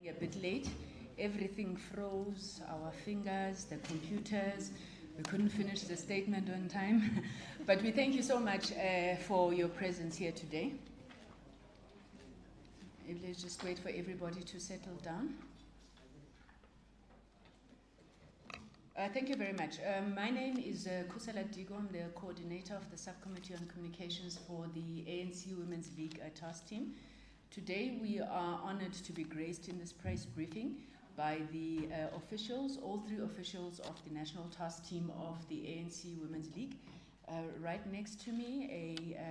A bit late. Everything froze, our fingers, the computers. We couldn't finish the statement on time. But we thank you so much for your presence here today. Let's just wait for everybody to settle down. Thank you very much. My name is Kusala Digo. I'm the coordinator of the Subcommittee on Communications for the ANC Women's League task team. Today we are honored to be graced in this press briefing by the officials, all three officials of the national task team of the ANC Women's League. Right next to me, a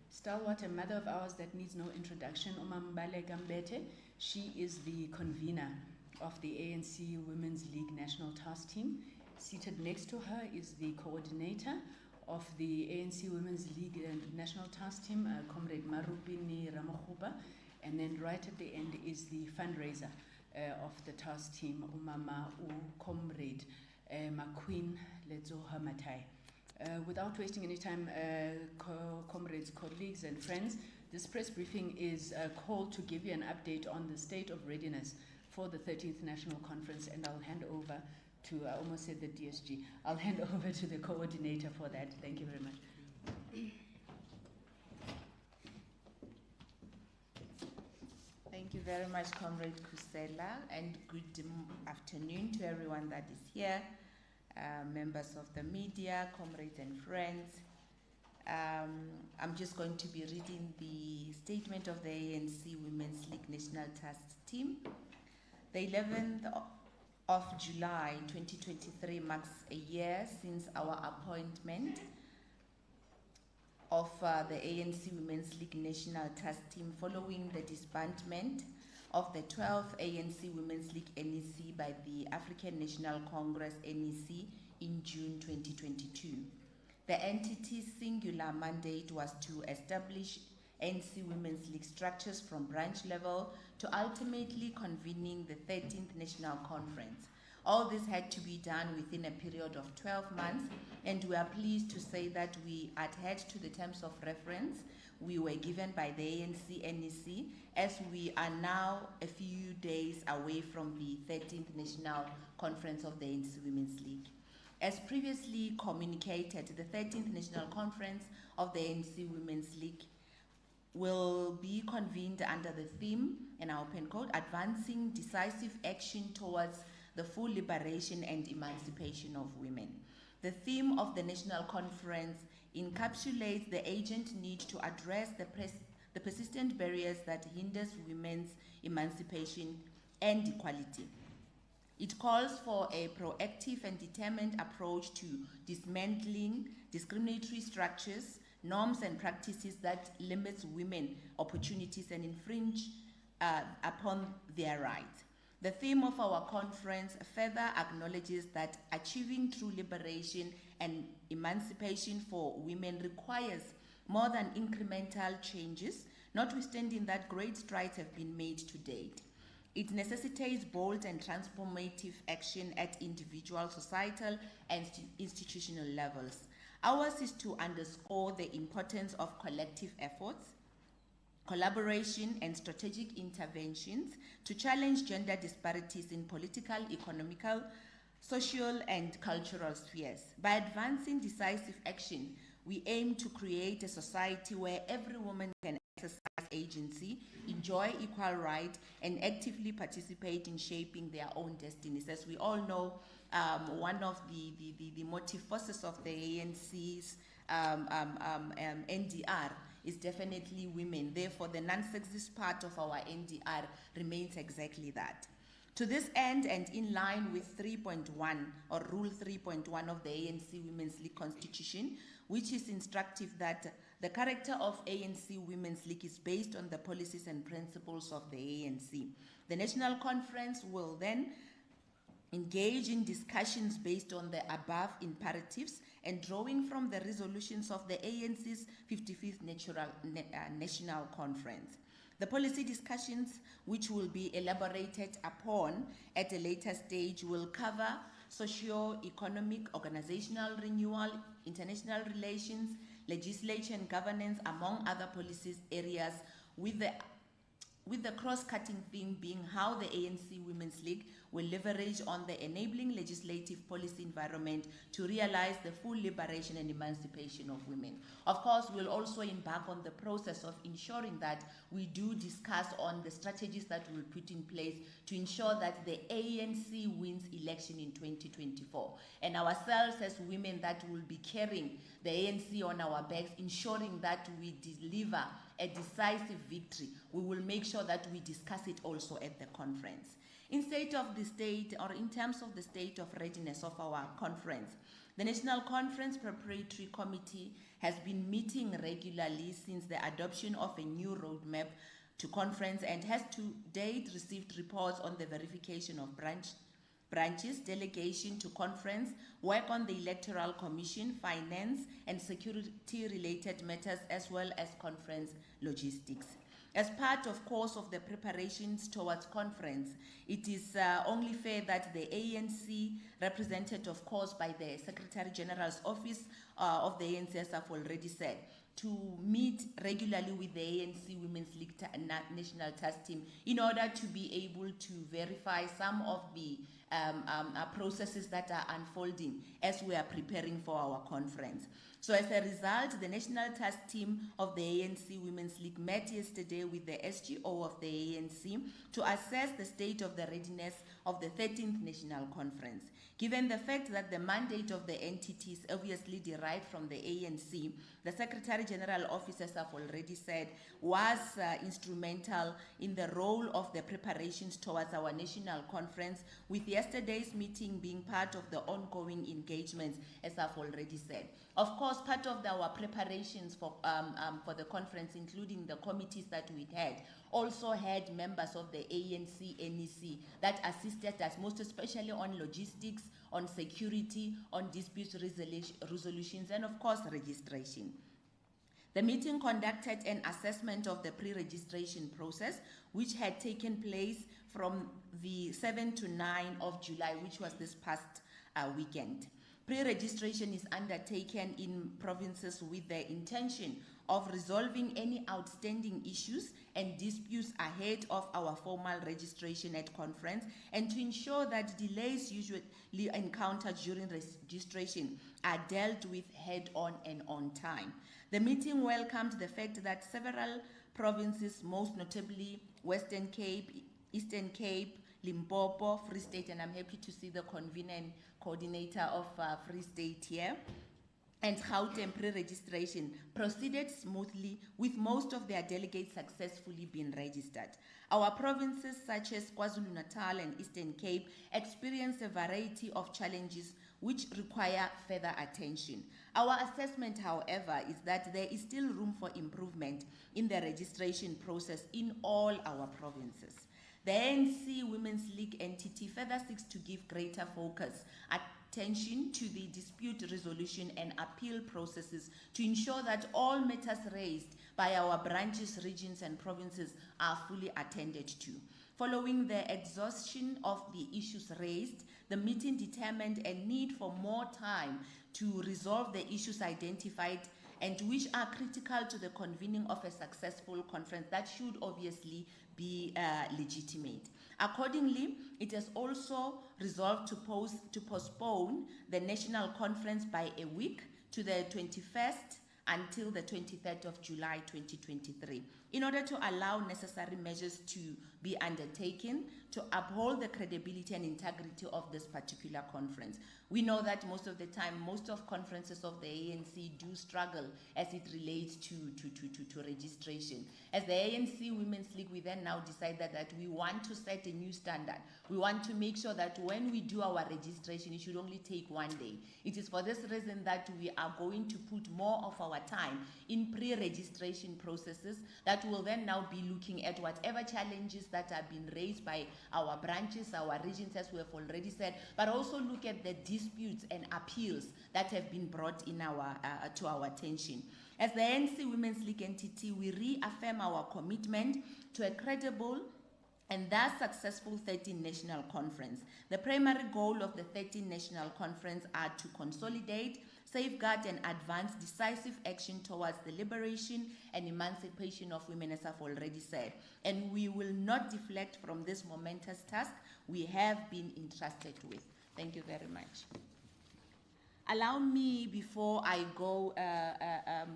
stalwart and mother of ours that needs no introduction, Umambale Gambete. She is the convener of the ANC Women's League National Task Team. Seated next to her is the coordinator of the ANC Women's League National Task Team, Comrade Marupini Ramakhuba. And then right at the end is the fundraiser of the task team, Umama Comrade Maqueen Letzoha Matai. Without wasting any time, comrades, colleagues, and friends, this press briefing is called to give you an update on the state of readiness for the 13th National Conference, and I'll hand over to, I almost said the DSG, I'll hand over to the coordinator for that. Thank you very much. Thank you very much, Comrade Kusela, and good afternoon to everyone that is here, members of the media, comrades and friends. I'm just going to be reading the statement of the ANC Women's League National Task Team. The 11th of July 2023 marks a year since our appointment of the ANC Women's League National Task Team following the disbandment of the 12th ANC Women's League NEC by the African National Congress NEC in June 2022. The entity's singular mandate was to establish ANC Women's League structures from branch level to ultimately convening the 13th National Conference. All this had to be done within a period of 12 months, and we are pleased to say that we adhered to the terms of reference we were given by the ANC NEC, as we are now a few days away from the 13th National Conference of the ANC Women's League. As previously communicated, the 13th National Conference of the ANC Women's League will be convened under the theme, and I open quote, advancing decisive action towards the full liberation and emancipation of women. The theme of the National Conference encapsulates the urgent need to address the persistent barriers that hinders women's emancipation and equality. It calls for a proactive and determined approach to dismantling discriminatory structures, norms and practices that limits women opportunities and infringe upon their rights. The theme of our conference further acknowledges that achieving true liberation and emancipation for women requires more than incremental changes, notwithstanding that great strides have been made to date. It necessitates bold and transformative action at individual, societal, and institutional levels. Ours is to underscore the importance of collective efforts, collaboration and strategic interventions to challenge gender disparities in political, economical, social and cultural spheres. By advancing decisive action, we aim to create a society where every woman can exercise agency, enjoy equal rights, and actively participate in shaping their own destinies. As we all know, one of the motive forces of the ANC's NDR is definitely women. Therefore, the non-sexist part of our NDR remains exactly that. To this end, and in line with 3.1 or Rule 3.1 of the ANC Women's League Constitution, which is instructive that the character of ANC Women's League is based on the policies and principles of the ANC. The National Conference will then engage in discussions based on the above imperatives and drawing from the resolutions of the ANC's 55th National Conference. The policy discussions, which will be elaborated upon at a later stage, will cover socio-economic, organizational renewal, international relations, legislation and governance, among other policies areas, with the with the cross-cutting theme being how the ANC Women's League will leverage on the enabling legislative policy environment to realize the full liberation and emancipation of women. Of course, we'll also embark on the process of ensuring that we do discuss on the strategies that we'll put in place to ensure that the ANC wins election in 2024. And ourselves as women that will be carrying the ANC on our backs, ensuring that we deliver a decisive victory. We will make sure that we discuss it also at the conference. In terms of the state of readiness of our conference, the National Conference Preparatory Committee has been meeting regularly since the adoption of a new roadmap to conference and has to date received reports on the verification of branches, delegation to conference, work on the Electoral Commission, finance and security-related matters, as well as conference logistics. As part, of course, of the preparations towards conference, it is only fair that the ANC, represented, of course, by the Secretary General's Office of the ANC, as I've already said, to meet regularly with the ANC Women's League National Task Team in order to be able to verify some of the processes that are unfolding as we are preparing for our conference. So as a result, the National Task Team of the ANC Women's League met yesterday with the SGO of the ANC to assess the state of the readiness of the 13th National Conference. Given the fact that the mandate of the entities obviously derived from the ANC, the Secretary General Office, as I've already said, was instrumental in the role of the preparations towards our national conference, with yesterday's meeting being part of the ongoing engagements, as I've already said. Of course, part of our preparations for the conference, including the committees that we had, also had members of the ANC NEC that assisted us, most especially on logistics, on security, on dispute resolutions, and of course registration. The meeting conducted an assessment of the pre-registration process, which had taken place from the 7th to 9th of July, which was this past weekend. Pre-registration is undertaken in provinces with the intention of resolving any outstanding issues and disputes ahead of our formal registration at conference, and to ensure that delays usually encountered during registration are dealt with head-on and on time. The meeting welcomed the fact that several provinces, most notably Western Cape, Eastern Cape, Limpopo, Free State, and I'm happy to see the convener and coordinator of Free State here, and Gauteng pre-registration proceeded smoothly, with most of their delegates successfully being registered. Our provinces such as KwaZulu-Natal and Eastern Cape experience a variety of challenges which require further attention. Our assessment, however, is that there is still room for improvement in the registration process in all our provinces. The ANC Women's League entity further seeks to give greater focus, attention to the dispute resolution and appeal processes to ensure that all matters raised by our branches, regions, and provinces are fully attended to. Following the exhaustion of the issues raised, the meeting determined a need for more time to resolve the issues identified and which are critical to the convening of a successful conference that should obviously be legitimate. Accordingly, it has also resolved to postpone the national conference by a week to the 21st until the 23rd of July 2023, in order to allow necessary measures to be undertaken to uphold the credibility and integrity of this particular conference. We know that most of the time, most of conferences of the ANC do struggle as it relates to registration. As the ANC Women's League, we then now decided that we want to set a new standard. We want to make sure that when we do our registration, it should only take 1 day. It is for this reason that we are going to put more of our time in pre-registration processes that will then now be looking at whatever challenges that have been raised by our branches, our regions, as we have already said, but also look at the disputes and appeals that have been brought in to our attention. As the ANC Women's League entity, we reaffirm our commitment to a credible and thus successful 13th National Conference. The primary goal of the 13th National Conference are to consolidate, safeguard and advance decisive action towards the liberation and emancipation of women, as I've already said. And we will not deflect from this momentous task we have been entrusted with. Thank you very much. Allow me, before I go,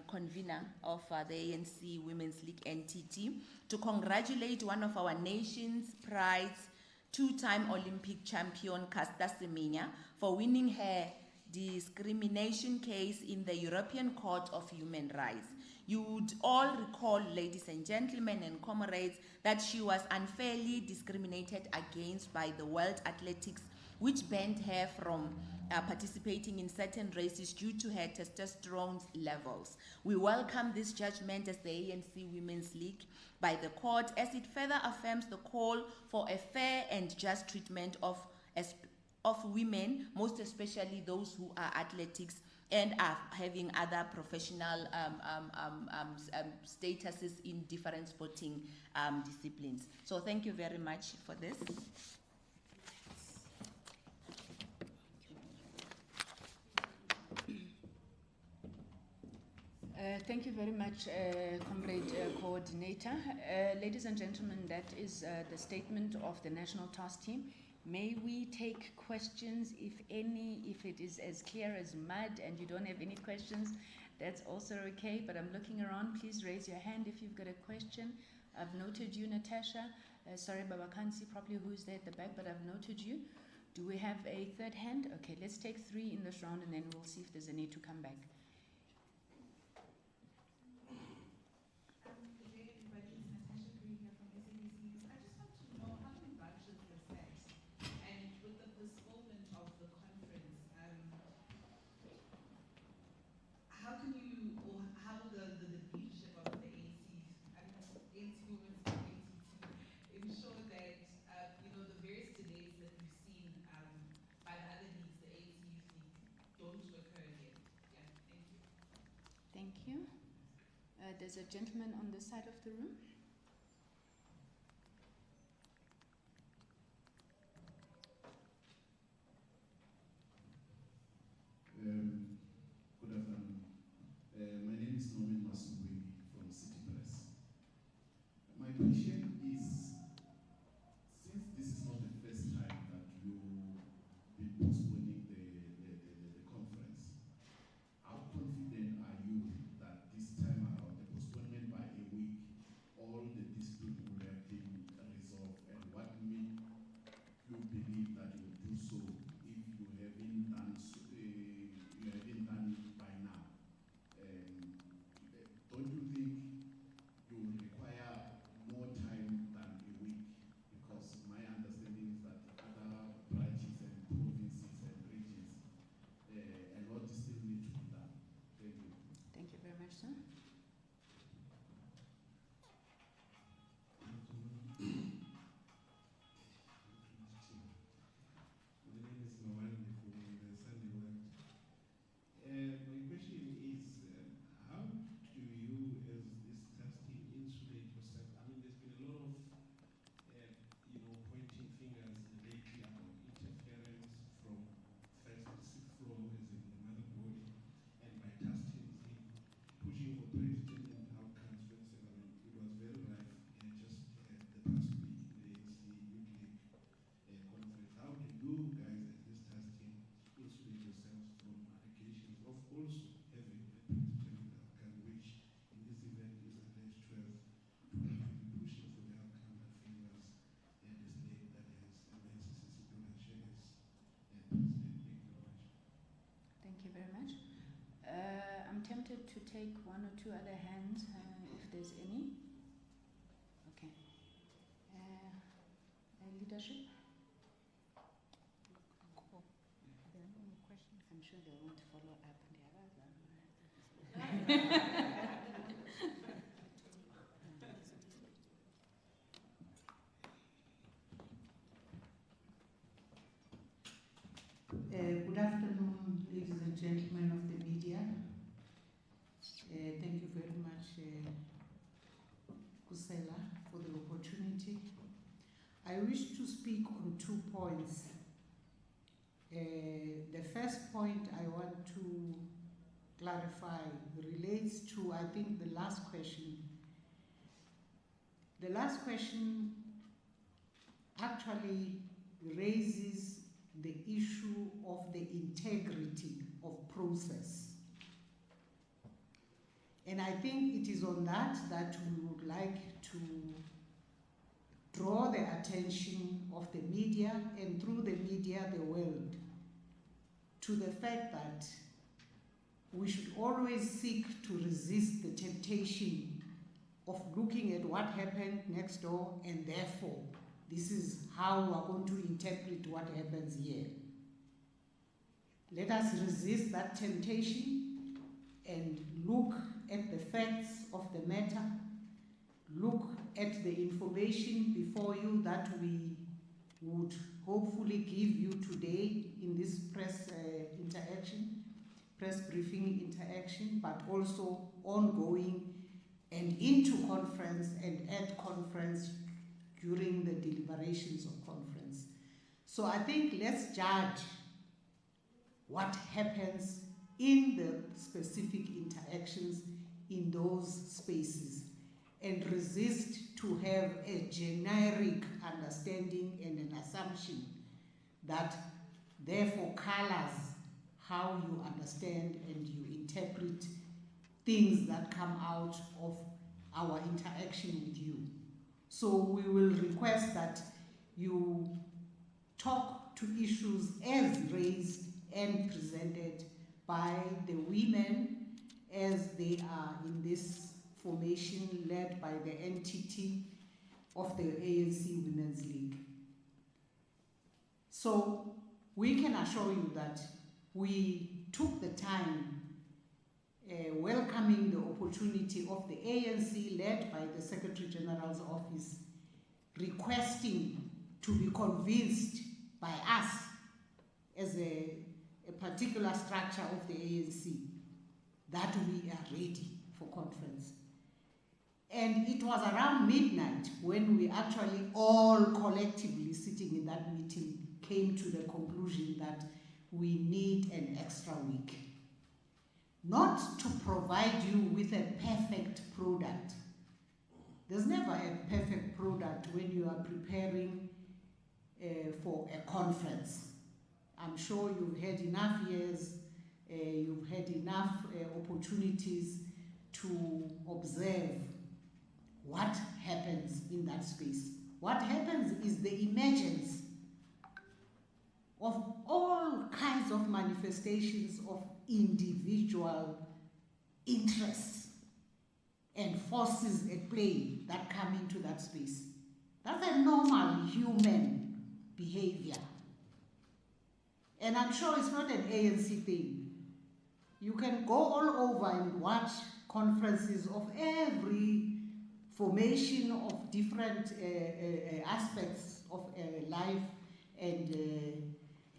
convener of the ANC Women's League NTT, to congratulate one of our nation's pride's two-time Olympic champion, Caster Semenya, for winning her discrimination case in the European Court of Human Rights. You would all recall, ladies and gentlemen and comrades, that she was unfairly discriminated against by the World Athletics, which banned her from participating in certain races due to her testosterone levels. We welcome this judgment as the ANC Women's League by the court, as it further affirms the call for a fair and just treatment of women, most especially those who are athletics and are having other professional statuses in different sporting disciplines. So thank you very much for this. Thank you very much, Comrade Coordinator. Ladies and gentlemen, that is the statement of the National Task Team. May we take questions, if any? If it is as clear as mud and you don't have any questions, that's also okay. But I'm looking around. Please raise your hand if you've got a question. I've noted you, Natasha. Sorry, Baba, can't see properly who's there at the back, but I've noted you. Do we have a third hand? Okay, let's take 3 in this round and then we'll see if there's a need to come back. Thank you. There's a gentleman on this side of the room. Good afternoon. My name is Norman Masubwini from City Press. My question is, since this is not the first time that you be postponing the conference, how confident are you that this time around, the postponement by a week, all the dispute will have been resolved? And what made you believe that you would do so if you haven't done so, you haven't done it by now? Don't you think you will require more time than a week? Because my understanding is that other branches and provinces and regions, a lot still need to be done. Thank you. Thank you very much, sir. My question is, how do you, as this task team, insulate yourself? I mean, there's been a lot of, pointing fingers lately about interference from first to sixth floor, as in the mother body, and by task teams in pushing for predetermined outcomes. For instance, I mean, it was very rife just the past week in the ANC Youth League conference. How do you guys, as this task team, insulate yourselves from allegations of also having a predetermined outcome, which in this event is alleged to have been pushing for the outcome that favors this lady that has Nancy Sisulu shares as president? Thank you very much. I'm tempted to take 1 or 2 other hands if there's any. Okay. Leadership? Cool. Are there any more questions? I'm sure they won't follow up. Good afternoon, ladies and gentlemen of the media. Thank you very much, Kusela, for the opportunity. I wish to speak on 2 points. The first point I want to clarify relates to, I think, the last question. The last question actually raises the issue of the integrity of process. And I think it is on that we would like to draw the attention of the media, and through the media, the world, to the fact that we should always seek to resist the temptation of looking at what happened next door, and therefore this is how we are going to interpret what happens here. Let us resist that temptation and look at the facts of the matter, look at the information before you that we would hopefully give you today in this press briefing interaction, but also ongoing and into conference and at conference during the deliberations of conference. So I think let's judge what happens in the specific interactions in those spaces and resist to have a generic understanding and an assumption that therefore colors how you understand and you interpret things that come out of our interaction with you. So we will request that you talk to issues as raised and presented by the women as they are in this formation led by the entity of the ANC Women's League. So we can assure you that we took the time welcoming the opportunity of the ANC led by the Secretary General's office requesting to be convinced by us as a particular structure of the ANC that we are ready for conference. And it was around midnight when we actually all collectively sitting in that meeting came to the conclusion that we need an extra week. Not to provide you with a perfect product. There's never a perfect product when you are preparing for a conference. I'm sure you've had enough years, you've had enough opportunities to observe what happens in that space. What happens is the emergence of all kinds of manifestations of individual interests and forces at play that come into that space. That's a normal human behavior. And I'm sure it's not an ANC thing. You can go all over and watch conferences of every formation of different aspects of life and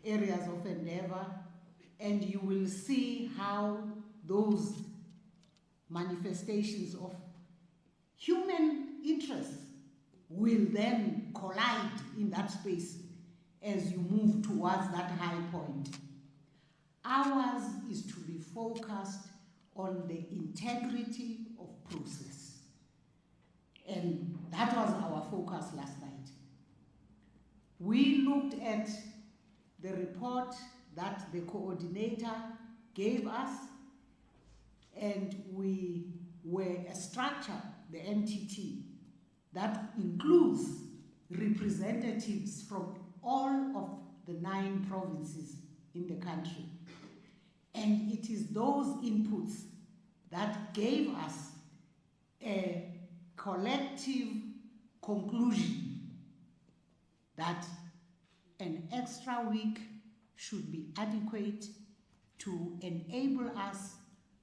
areas of endeavor, and you will see how those manifestations of human interests will then collide in that space as you move towards that high point. Ours is to be focused on the integrity of process. And that was our focus last night. We looked at the report that the coordinator gave us, and we were a structure, the entity, that includes representatives from all of the 9 provinces in the country. And it is those inputs that gave us a collective conclusion that an extra week should be adequate to enable us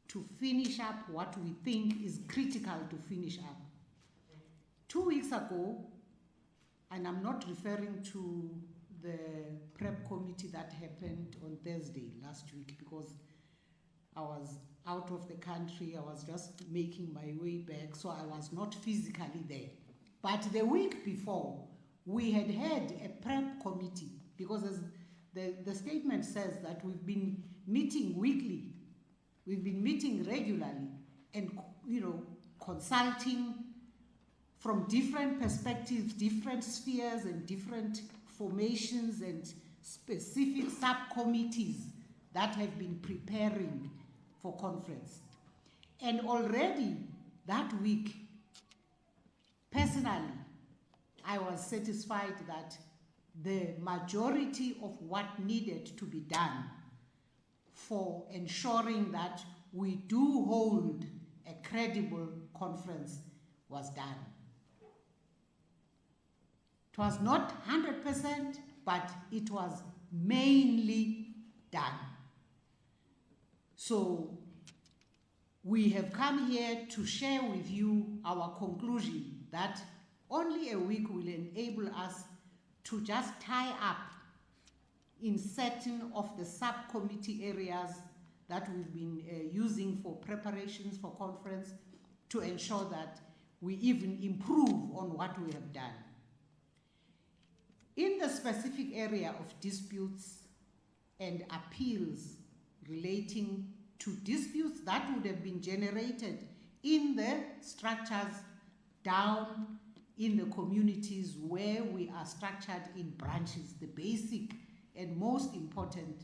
to finish up what we think is critical to finish up. 2 weeks ago, and I'm not referring to the prep committee that happened on Thursday last week because I was out of the country, I was just making my way back, so I was not physically there. But the week before, we had a prep committee because as the statement says that we've been meeting weekly We've been meeting regularly and, consulting from different perspectives, different spheres and different formations and specific subcommittees that have been preparing for conference. And already that week, personally, I was satisfied that the majority of what needed to be done for ensuring that we do hold a credible conference was done. It was not 100%, but it was mainly done. So we have come here to share with you our conclusion that only a week will enable us to just tie up in certain of the subcommittee areas that we've been using for preparations for conference to ensure that we even improve on what we have done. In the specific area of disputes and appeals relating to disputes that would have been generated in the structures down in the communities where we are structured in branches, the basic and most important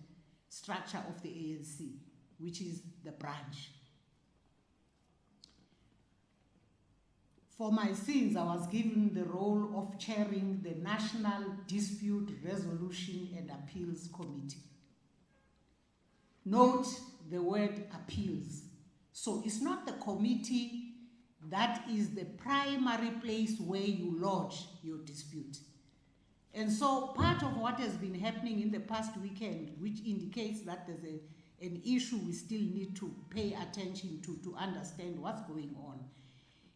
structure of the ANC, which is the branch. For my sins, I was given the role of chairing the National Dispute Resolution and Appeals Committee. Note the word appeals. So it's not the committee that is the primary place where you lodge your dispute. And so part of what has been happening in the past weekend, which indicates that there's an issue we still need to pay attention to understand what's going on,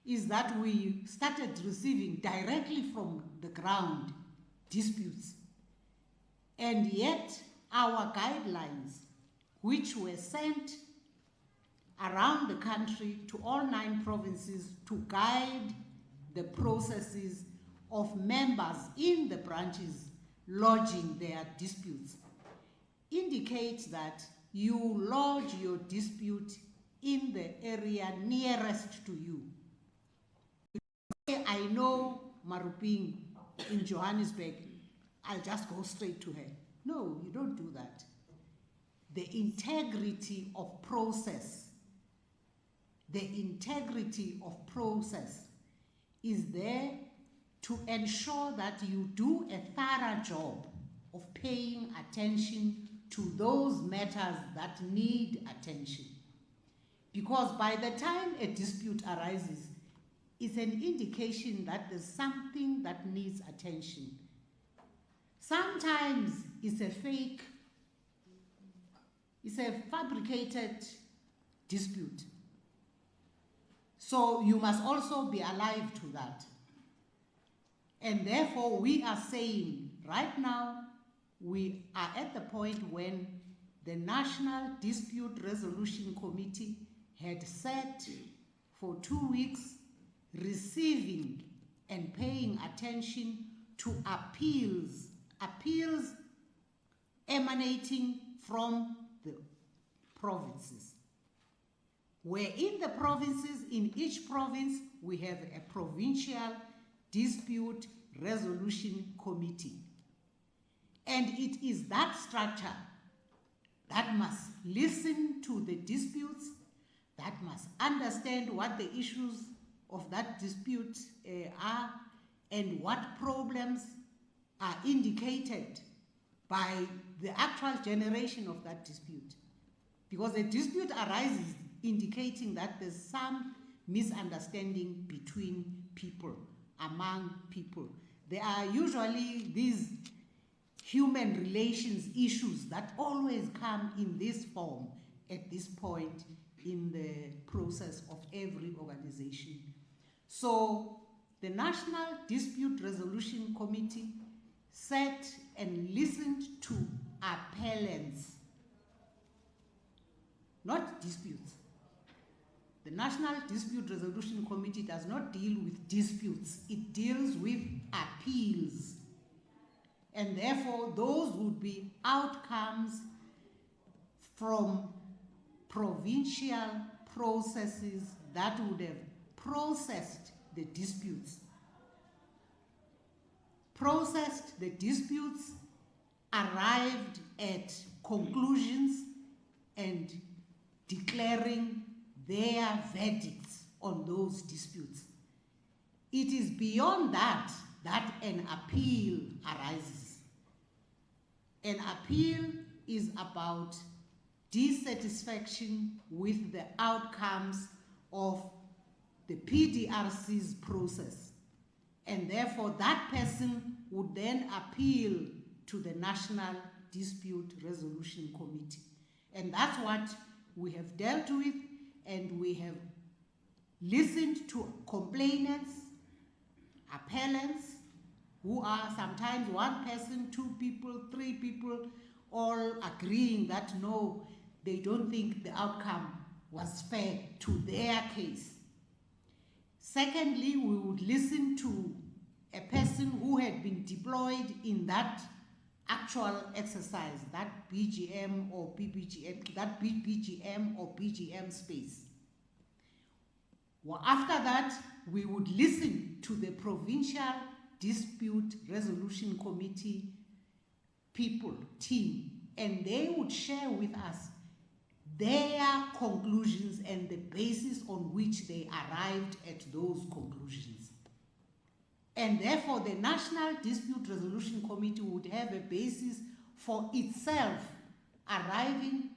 is that we started receiving directly from the ground disputes. And yet our guidelines, which were sent around the country to all 9 provinces to guide the processes of members in the branches lodging their disputes, indicates that you lodge your dispute in the area nearest to you. I know Maruping in Johannesburg, I'll just go straight to her. No, you don't do that. The integrity of process, is there to ensure that you do a thorough job of paying attention to those matters that need attention. Because by the time a dispute arises, it's an indication that there's something that needs attention. Sometimes it's a fabricated dispute. So you must also be alive to that. And therefore we are saying right now we are at the point when the National Dispute Resolution Committee had set for 2 weeks receiving and paying attention to appeals emanating from the provinces. Where in the provinces, in each province, we have a provincial dispute resolution committee. And it is that structure that must listen to the disputes, that must understand what the issues of that dispute are, and what problems are indicated by the actual generation of that dispute. Because a dispute arises indicating that there's some misunderstanding between people, among people. There are usually these human relations issues that always come in this form at this point in the process of every organization. So the National Dispute Resolution Committee sat and listened to appellants, not disputes. The National Dispute Resolution Committee does not deal with disputes, it deals with appeals. And therefore, those would be outcomes from provincial processes that would have processed the disputes. Processed the disputes, arrived at conclusions, and declaring their verdicts on those disputes. It is beyond that that an appeal arises. An appeal is about dissatisfaction with the outcomes of the PDRC's process. And therefore, that person would then appeal to the National Dispute Resolution Committee. And that's what we have dealt with, and we have listened to complainants, appellants, who are sometimes one person, two people, three people, all agreeing that no, they don't think the outcome was fair to their case. Secondly, we would listen to a person who had been deployed in that actual exercise, that BGM or BBGM, that BGM or BGM space. Well, after that, we would listen to the Provincial Dispute Resolution Committee team, and they would share with us their conclusions and the basis on which they arrived at those conclusions. And therefore, the National Dispute Resolution Committee would have a basis for itself arriving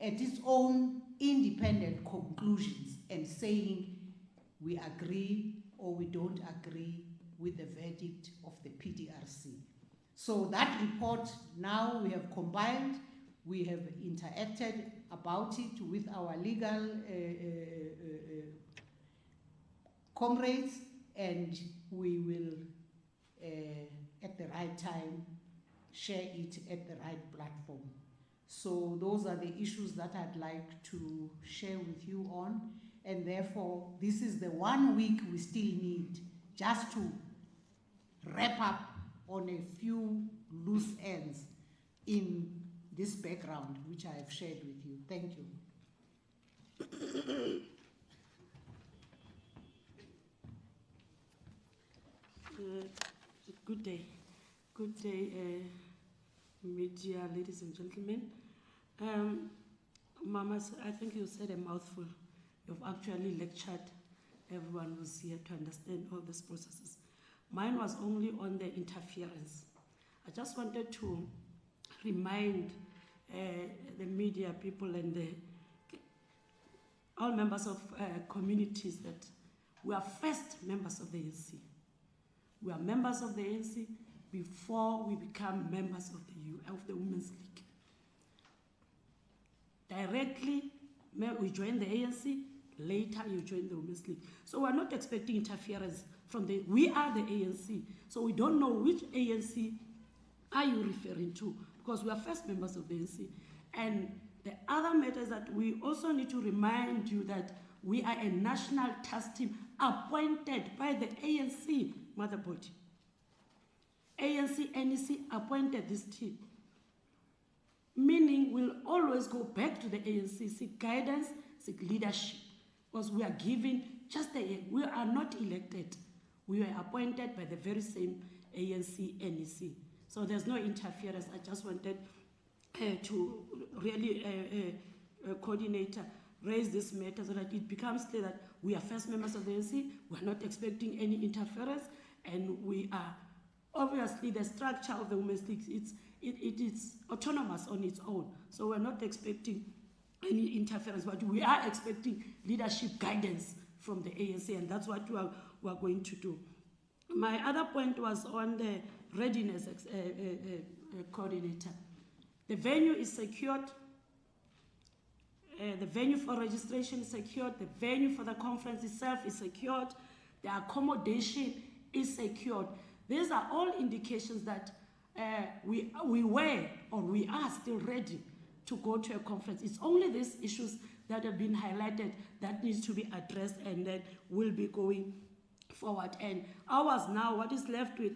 at its own independent conclusions and saying we agree or we don't agree with the verdict of the PDRC. So that report now we have compiled, we have interacted about it with our legal comrades, and we will, at the right time, share it at the right platform. So those are the issues that I'd like to share with you on, and therefore this is the 1 week we still need just to wrap up on a few loose ends in this background which I have shared with you. Thank you. Good day. Good day, media, ladies and gentlemen. Mama, I think you said a mouthful. You've actually lectured everyone who's here to understand all these processes. Mine was only on the interference. I just wanted to remind the media people and all members of communities that we are first members of the ANC. We are members of the ANC before we become members of the Women's League. Directly, we join the ANC, later you join the Women's League. So we're not expecting interference from we are the ANC. So we don't know which ANC are you referring to, because we are first members of the ANC. And the other matter is that we also need to remind you that we are a national task team appointed by the ANC mother body. ANC, NEC appointed this team. Meaning we'll always go back to the ANC, seek guidance, seek leadership, because we are given we are not elected. We were appointed by the very same ANC, NEC. So there's no interference. I just wanted to really, coordinator, raise this matter so that it becomes clear that we are first members of the ANC, we're not expecting any interference, and we are, obviously the structure of the Women's League, it is autonomous on its own. So we're not expecting any interference, but we are expecting leadership guidance from the ANC, and that's what we are going to do. My other point was on the readiness coordinator. The venue is secured. The venue for registration is secured. The venue for the conference itself is secured. The accommodation is secured. These are all indications that we were or we are still ready to go to a conference. It's only these issues that have been highlighted that needs to be addressed, and then we'll be going forward. And ours now, what is left with,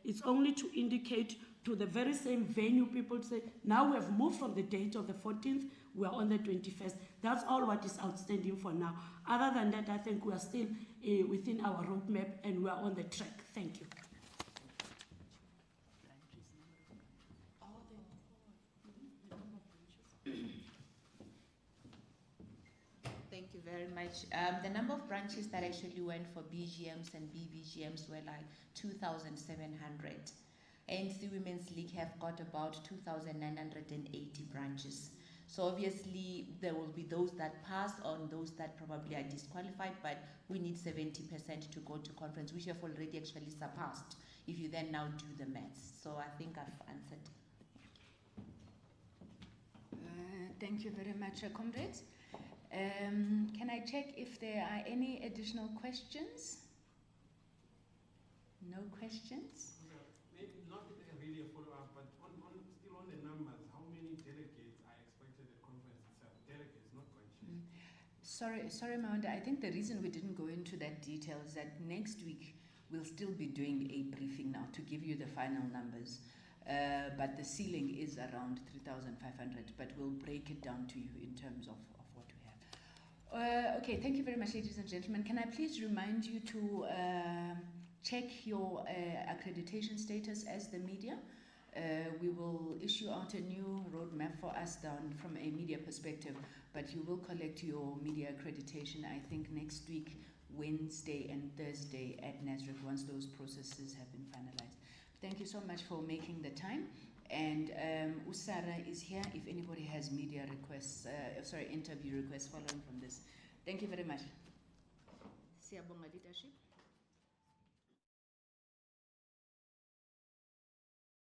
it's only to indicate to the very same venue people say, now we have moved from the date of the 14th, we are on the 21st. That's all what is outstanding for now. Other than that, I think we are still within our roadmap and we are on the track. Thank you. Thank you very much. The number of branches that actually went for BGMs and BVGMs were like 2,700. ANC Women's League have got about 2,980 branches. So obviously there will be those that pass on those that probably are disqualified, but we need 70% to go to conference, which have already actually surpassed if you then now do the maths. So I think I've answered. Thank you very much, comrades. Can I check if there are any additional questions? No questions? Maybe not really a follow-up, but still on the numbers, how many delegates are expected at conference itself? Delegates, not branches. Sorry, Mawanda. I think the reason we didn't go into that detail is that next week we'll still be doing a briefing now to give you the final numbers. But the ceiling is around 3,500, but we'll break it down to you in terms of what we have. Okay, thank you very much, ladies and gentlemen. Can I please remind you to check your accreditation status as the media? We will issue out a new roadmap for us down from a media perspective, but you will collect your media accreditation, I think, next week, Wednesday and Thursday at NASREC, once those processes have been finalized. Thank you so much for making the time. And Usara is here if anybody has media requests, interview requests following from this. Thank you very much. Siyabonga leadership.